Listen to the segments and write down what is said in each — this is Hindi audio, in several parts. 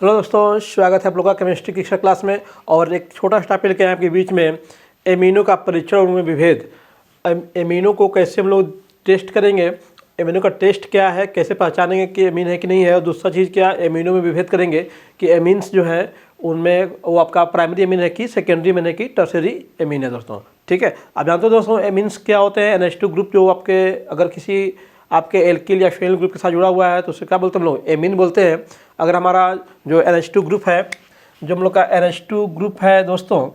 हेलो दोस्तों, स्वागत है आप लोगों का केमिस्ट्री की कक्षा क्लास में। और एक छोटा सा टॉपिक लेके आए आपके बीच में एमिनो का परीक्षण और उनमें विभेद। एमिनो को कैसे हम लोग टेस्ट करेंगे, एमिनो का टेस्ट क्या है, कैसे पहचानेंगे कि एमीन है कि नहीं है, और दूसरा चीज़ क्या एमिनो में विभेद करेंगे कि एमीन्स जो है उनमें वो आपका प्राइमरी एमीन है कि सेकेंडरी एमीन है कि टर्सरी एमीन है दोस्तों। ठीक है, आप जानते हो दोस्तों एमीन्स क्या होते हैं। NH2 ग्रुप जो आपके अगर किसी आपके एल्किल या फेनिल ग्रुप के साथ जुड़ा हुआ है तो उसे क्या बोलते हैं हम लोग, एमीन बोलते हैं। अगर हमारा जो NH2 ग्रुप है, जो हम लोग का NH2 ग्रुप है दोस्तों,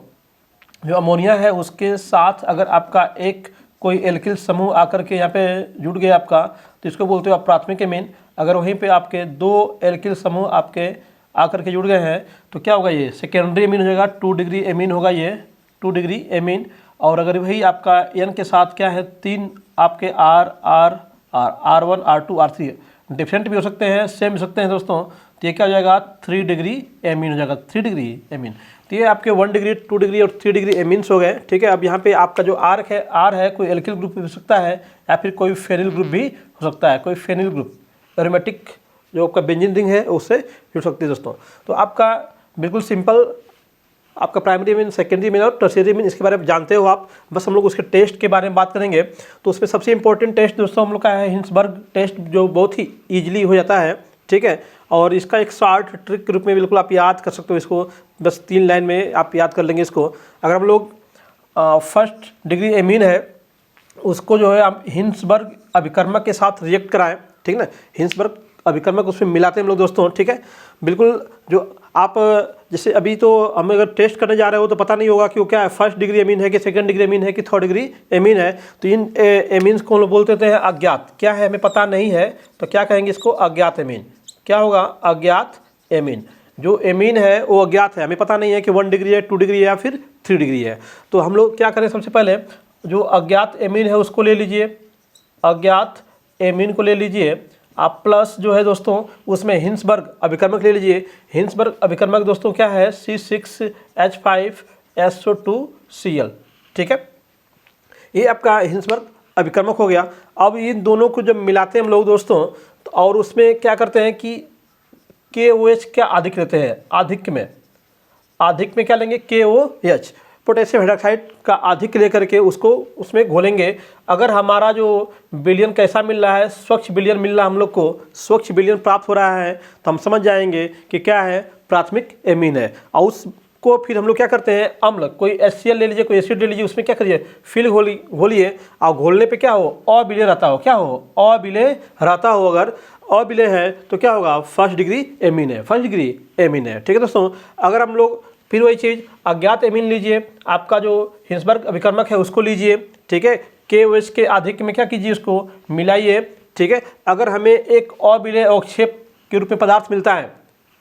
जो अमोनिया है उसके साथ अगर आपका एक कोई एल्किल समूह आकर के यहाँ पे जुड़ गया आपका, तो इसको बोलते हो आप प्राथमिक एमीन। अगर वहीं पे आपके दो एल्किल समूह आपके आकर के जुड़ गए हैं तो क्या होगा, ये सेकेंडरी एमीन हो जाएगा, 2 डिग्री एमीन होगा, ये 2 डिग्री एमीन। और अगर वही आपका N के साथ क्या है, 3 आपके R1 R2 R3 डिफरेंट भी हो सकते हैं, सेम भी हो सकते हैं दोस्तों। तो ये क्या हो जाएगा, 3 डिग्री एमीन हो जाएगा, 3 डिग्री एमीन। तो ये आपके 1 डिग्री 2 डिग्री और 3 डिग्री एमीन्स हो गए। ठीक है, अब यहाँ पे आपका जो R है कोई एल्किल ग्रुप भी हो सकता है या फिर कोई फेनिल ग्रुप भी हो सकता है, कोई फेनिल ग्रुप एरोमेटिक जो आपका बेंजीन रिंग है उससे जुड़ सकती है दोस्तों। तो आपका बिल्कुल सिंपल आपका प्राइमरी एमीन, सेकेंडरी एमीन और टर्शियरी एमीन, इसके बारे में जानते हो आप। बस हम लोग उसके टेस्ट के बारे में बात करेंगे। तो उसमें सबसे इंपॉर्टेंट टेस्ट दोस्तों हम लोग का है हिंसबर्ग टेस्ट, जो बहुत ही ईजिली हो जाता है। ठीक है, और इसका एक शॉर्ट ट्रिक के रूप में बिल्कुल आप याद कर सकते हो इसको, बस 3 लाइन में आप याद कर लेंगे इसको। अगर हम लोग फर्स्ट डिग्री एमीन है उसको जो है आप हिंसबर्ग अभिकर्मक के साथ रिएक्ट कराएं, ठीक ना, हिंसबर्ग अभिकर्मक उसमें मिलाते हैं हम लोग दोस्तों। ठीक है, बिल्कुल जो आप जैसे अभी तो हम अगर टेस्ट करने जा रहे हो तो पता नहीं होगा कि वो क्या है, फर्स्ट डिग्री एमीन है कि सेकंड डिग्री एमीन है कि थर्ड डिग्री एमीन है। तो इन एमीन्स को हम लोग बोलते हैं अज्ञात। क्या है हमें पता नहीं है तो क्या कहेंगे इसको, अज्ञात एमीन। क्या होगा, अज्ञात एमीन। जो एमीन है वो अज्ञात है, हमें पता नहीं है कि 1 डिग्री है, 2 डिग्री है या फिर 3 डिग्री है। तो हम लोग क्या करें, सबसे पहले जो अज्ञात एमीन है उसको ले लीजिए, अज्ञात एमीन को ले लीजिए आप, प्लस जो है दोस्तों उसमें हिंसबर्ग अभिकर्मक ले लीजिए। हिंसबर्ग अभिकर्मक दोस्तों क्या है, C6H5SO2Cl। ठीक है, ये आपका हिंसबर्ग अभिकर्मक हो गया। अब इन दोनों को जब मिलाते हैं हम लोग दोस्तों, तो और उसमें क्या करते हैं कि KOH क्या अधिक लेते हैं, आधिक्य में क्या लेंगे, KOH पोटेशियम हाइड्रोक्साइड का अधिक लेकर के उसको उसमें घोलेंगे। अगर हमारा जो विलयन कैसा मिल रहा है, स्वच्छ विलयन मिल रहा है, हम लोग को स्वच्छ विलयन प्राप्त हो रहा है, तो हम समझ जाएंगे कि क्या है, प्राथमिक एमीन है। और उसको फिर हम लोग क्या करते हैं, अम्ल कोई HCl ले लीजिए, कोई एसिड ले लीजिए, उसमें क्या करिए, फिल घोलिए। और घोलने पे क्या हो, अविलय रहता हो, क्या हो, अविलय रहता हो। अगर अविलय है तो क्या होगा, फर्स्ट डिग्री एमीन है, फर्स्ट डिग्री एमीन है। ठीक है दोस्तों, अगर हम लोग फिर वही चीज़ अज्ञात एमीन लीजिए, आपका जो हिंसबर्ग अभिकर्मक है उसको लीजिए। ठीक है, KOH के आधिक्य में क्या कीजिए, उसको मिलाइए। ठीक है, अगर हमें एक अविलय अवक्षेप के रूप में पदार्थ मिलता है,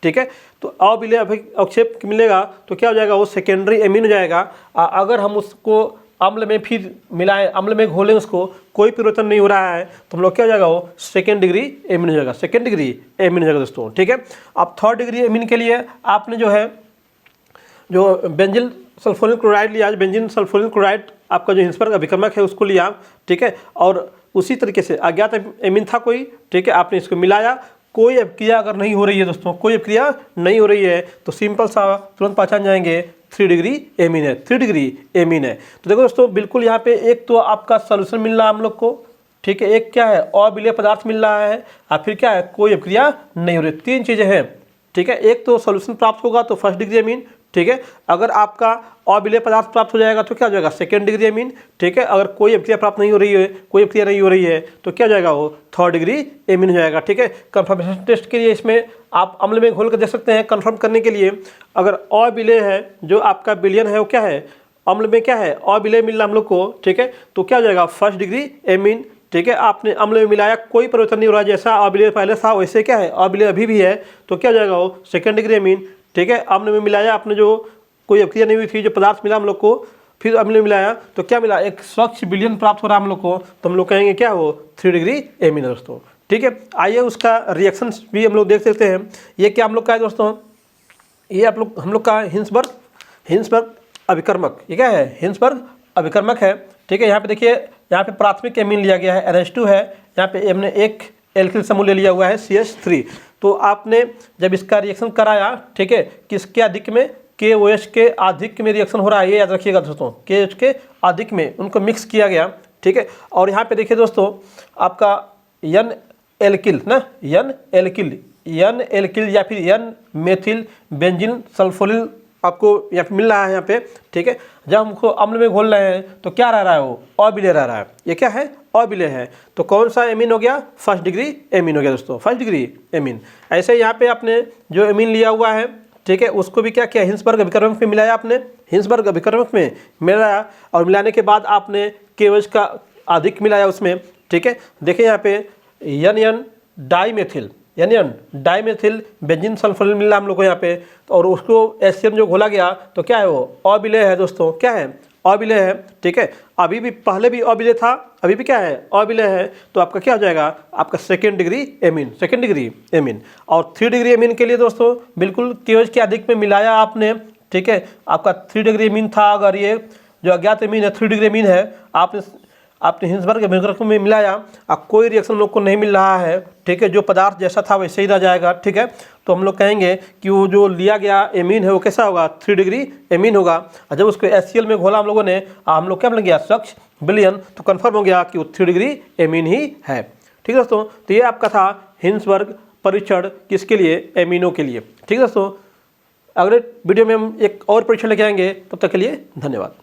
ठीक है, तो अविलय अवक्षेप मिलेगा तो क्या हो जाएगा, वो सेकेंडरी एमीन हो जाएगा। अगर हम उसको अम्ल में फिर मिलाएं, अम्ल में घोलें, उसको कोई परिवर्तन नहीं हो रहा है, तो हम लोग क्या हो जाएगा, वो सेकेंड डिग्री एमीन हो जाएगा, सेकेंड डिग्री एमीन हो जाएगा दोस्तों। ठीक है, अब थर्ड डिग्री एमीन के लिए आपने जो है जो बेंजीन सल्फोनिल क्लोराइड लिया, बेंजीन सल्फोनिल क्लोराइड आपका जो हिंसबर्ग अभिकर्मक है उसको लिया। ठीक है, और उसी तरीके से अज्ञात एमीन था कोई, ठीक है, आपने इसको मिलाया। कोई अभिक्रिया अगर नहीं हो रही है दोस्तों, कोई अभिक्रिया नहीं हो रही है तो सिंपल सा तुरंत पहचान जाएंगे 3 डिग्री एमीन है, 3 डिग्री एमीन है। तो देखो दोस्तों, बिल्कुल यहाँ पे एक तो आपका सोल्यूशन मिल रहा है हम लोग को, ठीक है, एक क्या है, अविलय पदार्थ मिल रहा है, और फिर क्या है, कोई अभिक्रिया नहीं हो रही। 3 चीज़ें हैं। ठीक है, एक तो सोल्यूशन प्राप्त होगा तो फर्स्ट डिग्री एमीन। ठीक है, अगर आपका अविलय पदार्थ प्राप्त हो जाएगा तो क्या हो जाएगा, सेकेंड डिग्री एमीन। ठीक है, अगर कोई अभिक्रिया प्राप्त नहीं हो रही है, कोई अभिक्रिया नहीं हो रही है तो क्या हो जाएगा, वो थर्ड डिग्री एमीन हो जाएगा। ठीक है, कंफर्मेशन टेस्ट के लिए इसमें आप अम्ल में घोल कर देख सकते हैं कंफर्म करने के लिए। अगर अविलय है, जो आपका विलयन है वो क्या है, अम्ल में क्या है, अविलय मिल रहा हम लोग को। ठीक है, तो क्या हो जाएगा, फर्स्ट डिग्री एमीन। ठीक है, आपने अम्ल में मिलाया, कोई परिवर्तन नहीं हो रहा, जैसा अविलय पहले था वैसे क्या है, अविलय अभी भी है, तो क्या हो जाएगा, वो सेकेंड डिग्री एमीन। ठीक है, अम्ल में मिलाया आपने, जो कोई अभिक्रिया नहीं हुई थी, जो पदार्थ मिला हम लोग को, फिर अम्ल में मिलाया तो क्या मिला, एक स्वच्छ विलयन प्राप्त हो रहा है हम लोग को, तो हम लोग कहेंगे क्या, वो 3 डिग्री एमीन है दोस्तों। ठीक है, आइए उसका रिएक्शन भी हम लोग देख सकते हैं। ये क्या हम लोग का है दोस्तों, ये हम लोग का हिंसबर्ग अभिकर्मक, ये क्या है, हिंसबर्ग अभिकर्मक है। ठीक है, यहाँ पे देखिए, यहाँ पे प्राथमिक एमीन लिया गया है, NH2 है, यहाँ पे हमने एक एल्किल समूह ले लिया हुआ है CH3। तो आपने जब इसका रिएक्शन कराया, ठीक है, किसके अधिक में, KOH के अधिक में रिएक्शन हो रहा है, ये याद रखिएगा दोस्तों, KOH के अधिक में उनको मिक्स किया गया, ठीक है। और यहाँ पे देखिए दोस्तों आपका N एल्किल ना, N एल्किल या फिर N मेथिल बेंजीन सल्फोनिल आपको यहाँ पे मिल रहा है यहाँ पे, ठीक है। जब हमको अम्ल में घोल रहे हैं तो क्या रह रहा है, वो अविलेय रह रहा है। ये क्या है, अविलेय है। तो कौन सा एमीन हो गया, फर्स्ट डिग्री एमीन हो गया दोस्तों, फर्स्ट डिग्री एमीन। ऐसे यहाँ पे आपने जो एमीन लिया हुआ है, ठीक है, उसको भी क्या किया, हिंसबर्ग अभिकर्मक में मिलाया आपने, हिंसबर्ग अभिकर्मक में मिलाया, और मिलाने के बाद आपने KOH का अधिक मिलाया उसमें, ठीक है। देखिए यहाँ पे NN डाइमेथिल बेंजीन सल्फोनिल मिला हम लोग को यहाँ पे, और उसको HCl जो घोला गया तो क्या है, वो अविलेय है दोस्तों, क्या है, अविलेय है, ठीक है। अभी भी पहले भी अविलेय था, अभी भी क्या है, अविलेय है। तो आपका क्या हो जाएगा, आपका सेकेंड डिग्री एमीन। और 3 डिग्री एमीन के लिए दोस्तों बिल्कुल KOH के अधिक में मिलाया आपने, ठीक है। आपका 3 डिग्री एमीन था, अगर ये जो अज्ञात एमीन है 3 डिग्री एमीन है, आपने हिंसबर्ग अभिकर्मक में मिलाया, अब कोई रिएक्शन हम लोग को नहीं मिल रहा है, ठीक है, जो पदार्थ जैसा था वैसे ही रह जाएगा, ठीक है। तो हम लोग कहेंगे कि वो जो लिया गया एमीन है वो कैसा होगा, 3 डिग्री एमीन होगा। और जब उसको HCl में घोला हम लोगों ने, हम लोग क्या मिल गया, सक्ष विलयन, तो कन्फर्म हो गया कि वो 3 डिग्री एमीन ही है, ठीक है दोस्तों। तो ये आपका था हिंसबर्ग परीक्षण, किसके लिए, एमीनों के लिए, ठीक है दोस्तों। अगले वीडियो में हम एक और परीक्षण लेके आएंगे, तब तक के लिए धन्यवाद।